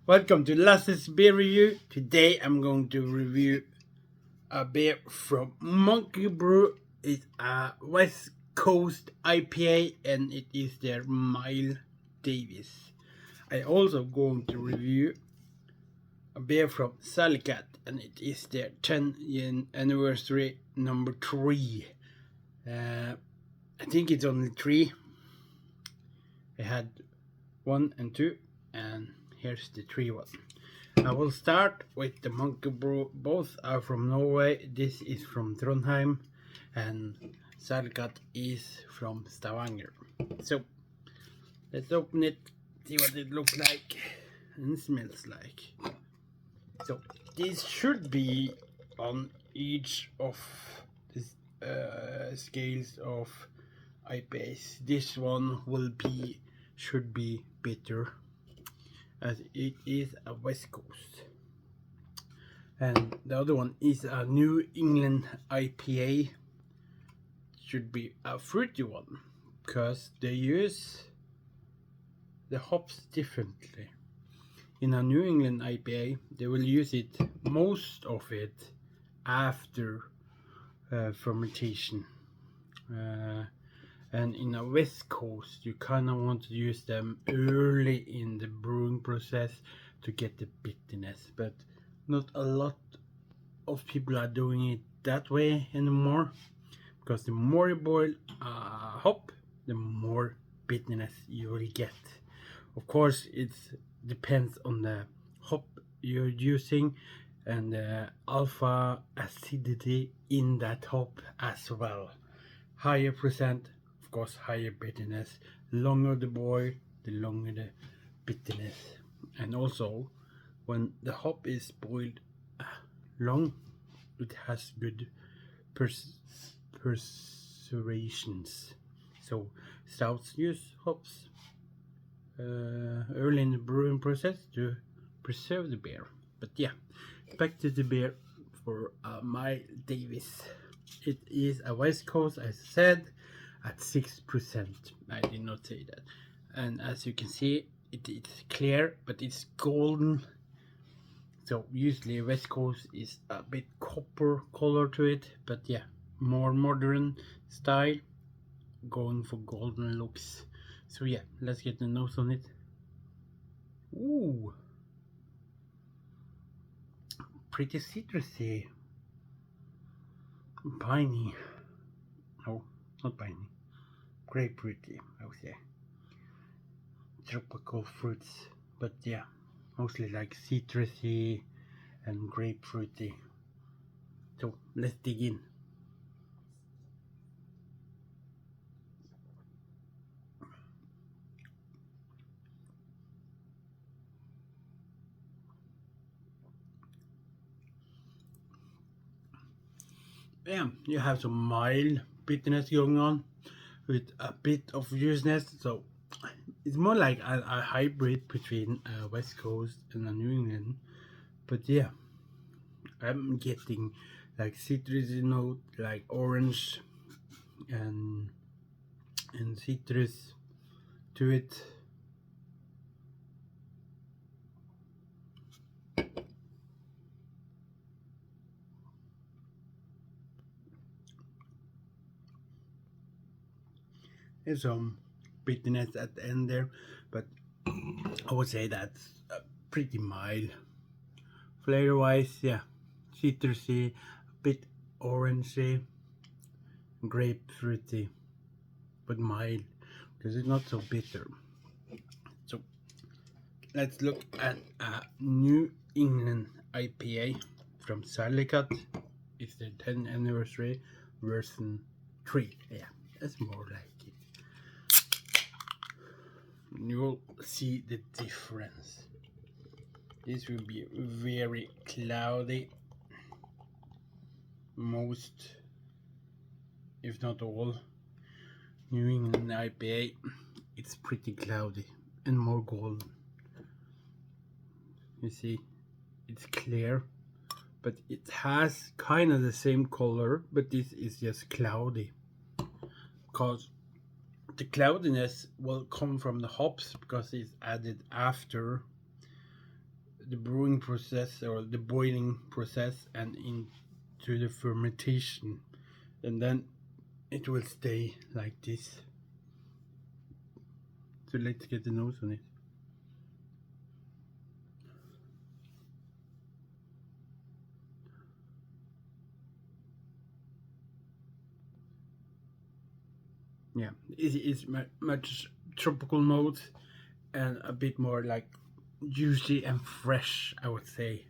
Welcome to Lasse's beer review. Today I'm going to review a beer from Moneky Brew. It's a West Coast IPA and it is their Mild Davis. I also going to review a beer from Salikatt and it is their 10th anniversary number 3. I think it's only 3. I had 1 and 2 and here's the 3 one. I will start with the Moneky Brew. Both are from Norway. This is from Trondheim and Salikatt is from Stavanger. So let's open it, see what it looks like and smells like. So this should be on each of the scales of IPAs. This one should be bitter, as it is a West Coast, and the other one is a New England IPA. Should be a fruity one because they use the hops differently. In a New England IPA they will use it, most of it, after fermentation, and in a West Coast you kind of want to use them early in the brewing process to get the bitterness, but not a lot of people are doing it that way anymore, because the more you boil hop, the more bitterness you will get. Of course it depends on the hop you're using and the alpha acidity in that hop as well. Higher percent, of course, higher bitterness. Longer the boil, the longer the bitterness. And also, when the hop is boiled long, it has good persurations. So stouts use hops early in the brewing process to preserve the beer. But yeah, back to the beer for Mild Davis. It is a West Coast, as I said, at 6%. I did not say that. And as you can see, it's clear, but it's golden. So usually West Coast is a bit copper color to it, but yeah, more modern style, going for golden looks. So yeah, let's get the nose on it. Ooh, pretty citrusy, piney. No, not piney. Grapefruity, I would say. Tropical fruits, but yeah, mostly like citrusy and grapefruity. So let's dig in. Yeah, you have some mild bitterness going on with a bit of juiciness, so it's more like a hybrid between West Coast and New England. But yeah, I'm getting like citrusy note, like orange and citrus to it. There's some bitterness at the end there, but I would say that's pretty mild. Flavor wise, yeah, citrusy, a bit orangey, grapefruity, but mild because it's not so bitter. So let's look at a New England IPA from Salikatt. It's the 10th anniversary version 3. Yeah, that's more like it. You will see the difference. This will be very cloudy. Most, if not all, New England IPA, it's pretty cloudy and more golden. You see, it's clear, but it has kind of the same color, but this is just cloudy, because the cloudiness will come from the hops, because it's added after the brewing process or the boiling process and into the fermentation, and then it will stay like this. So let's get the nose on it. Yeah, it is much tropical notes and a bit more like juicy and fresh, I would say.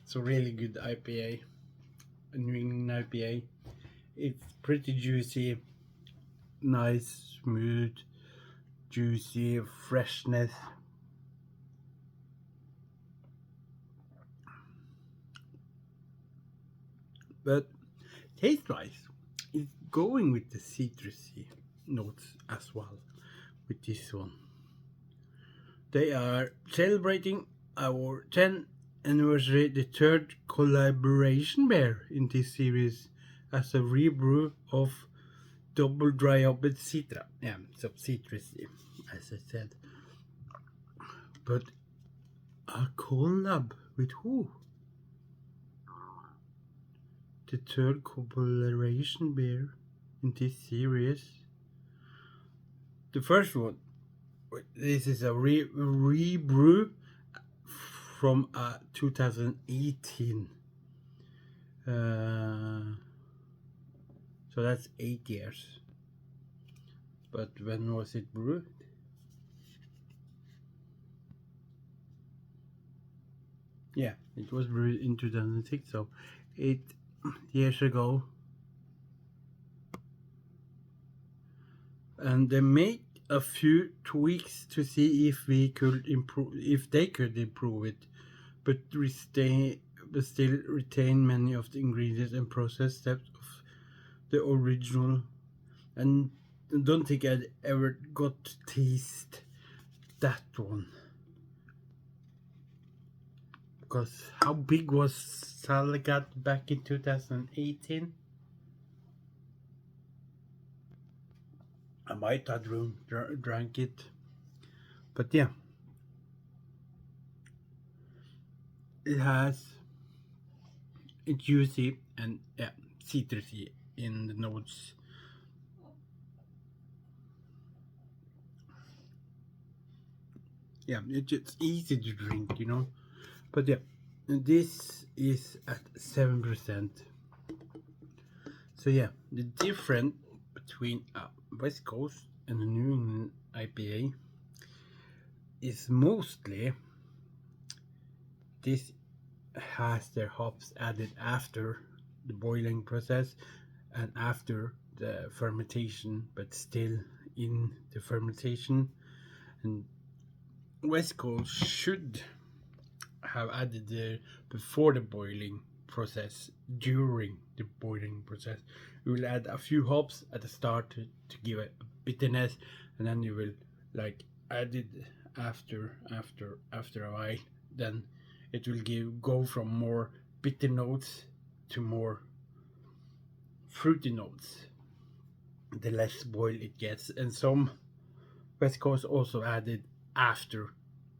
It's a really good IPA, a New England IPA. It's pretty juicy, nice, smooth, juicy, freshness. But taste-wise, it's going with the citrusy notes as well with this one. They are celebrating our 10th anniversary, the third collaboration beer in this series as a rebrew of double dry hopped citra. Yeah, so citrusy, as I said. But a collab with who? The third collaboration beer in this series. The first one, this is a rebrew from 2018. So that's 8 years. But when was it brewed? Yeah, it was brewed in 2006, so 8 years ago. And they made a few tweaks to see if we could improve, if they could improve it, but still retain many of the ingredients and process steps of the original. And I don't think I'd ever got to taste that one, because how big was Salikatt back in 2018? I might have drank it, but yeah, it's juicy and yeah, citrusy in the notes. Yeah, it's just easy to drink, you know. But yeah, this is at 7%. So yeah, the difference between West Coast and the New England IPA is mostly this has their hops added after the boiling process and after the fermentation, but still in the fermentation. And West Coast should have added there before the boiling process. During the boiling process, you will add a few hops at the start to give it a bitterness, and then you will like add it after a while. Then it will go from more bitter notes to more fruity notes the less boil it gets. And some West Coast also added after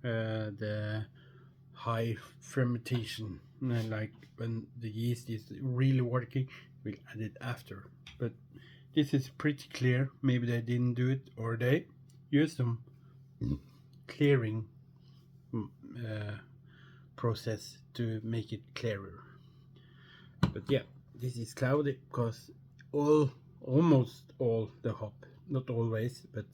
the high fermentation, like when the yeast is really working, we'll add it after. But this is pretty clear. Maybe they didn't do it, or they used some clearing process to make it clearer. But yeah, this is cloudy because almost all the hop, not always, but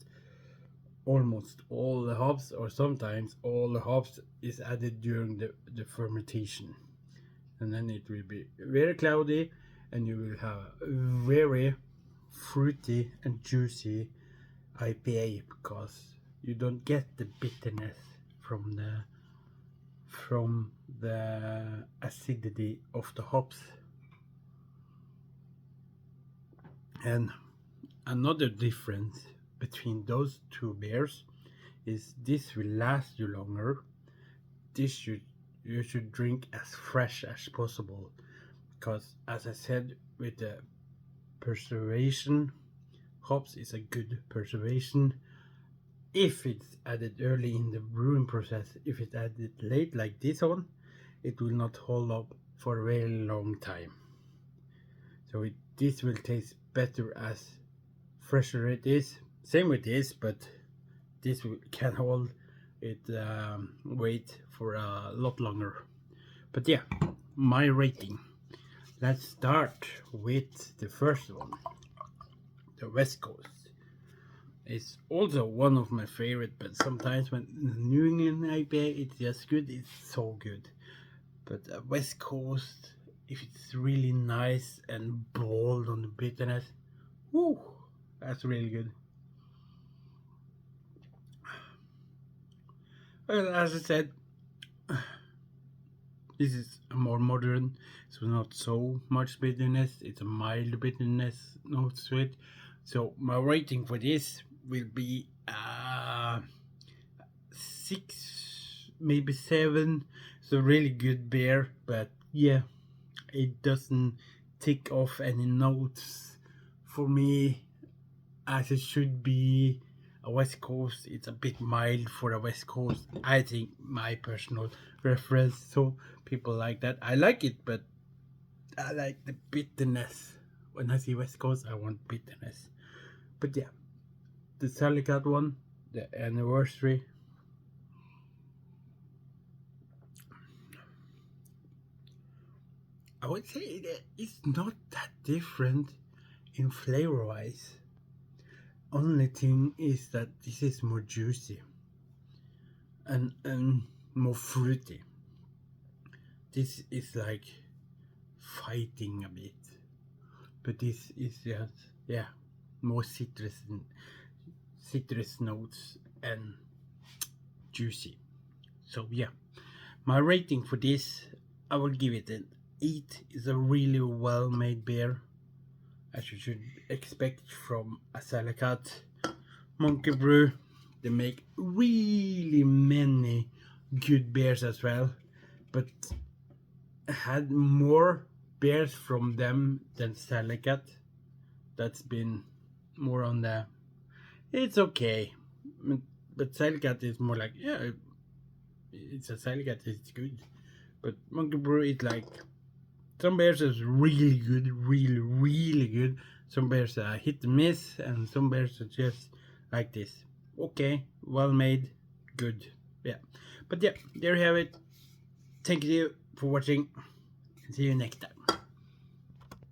almost all the hops, or sometimes all the hops, is added during the fermentation, and then it will be very cloudy and you will have a very fruity and juicy IPA, because you don't get the bitterness from the acidity of the hops. And another difference between those two beers is this will last you longer. This should you should drink as fresh as possible, because as I said, with the preservation, hops is a good preservation. If it's added early in the brewing process, if it's added late like this one, it will not hold up for a very long time. So this will taste better as fresher it is. Same with this, but this can hold it weight for a lot longer. But yeah, my rating. Let's start with the first one, the West Coast. It's also one of my favorite, but sometimes when New England IPA it's just good, it's so good. But West Coast, if it's really nice and bold on the bitterness, woo, that's really good. Well, as I said, this is a more modern, so not so much bitterness. It's a mild bitterness notes to it. So my rating for this will be 6, maybe 7. It's a really good beer, but yeah, it doesn't tick off any notes for me as it should be. A West Coast, it's a bit mild for a West Coast, I think, my personal reference. So people like that, I like it, but I like the bitterness. When I see West Coast, I want bitterness. But yeah, the Salikatt one, the anniversary, I would say that it's not that different in flavor wise. Only thing is that this is more juicy and more fruity. This is like fighting a bit, but this is just, yeah, more citrus notes and juicy. So yeah, my rating for this, I will give it an 8. It's a really well made beer, as you should expect from a Salikatt Moneky brew. They make really many good beers as well, but I had more beers from them than Salikatt. That's been more on the, it's okay, but Salikatt is more like, yeah, it's a Salikatt, it's good. But Moneky brew is like, some beers is really good, really good. Some beers are hit and miss, and some beers are just like this. Okay, well made, good. Yeah. But yeah, there you have it. Thank you for watching. See you next time.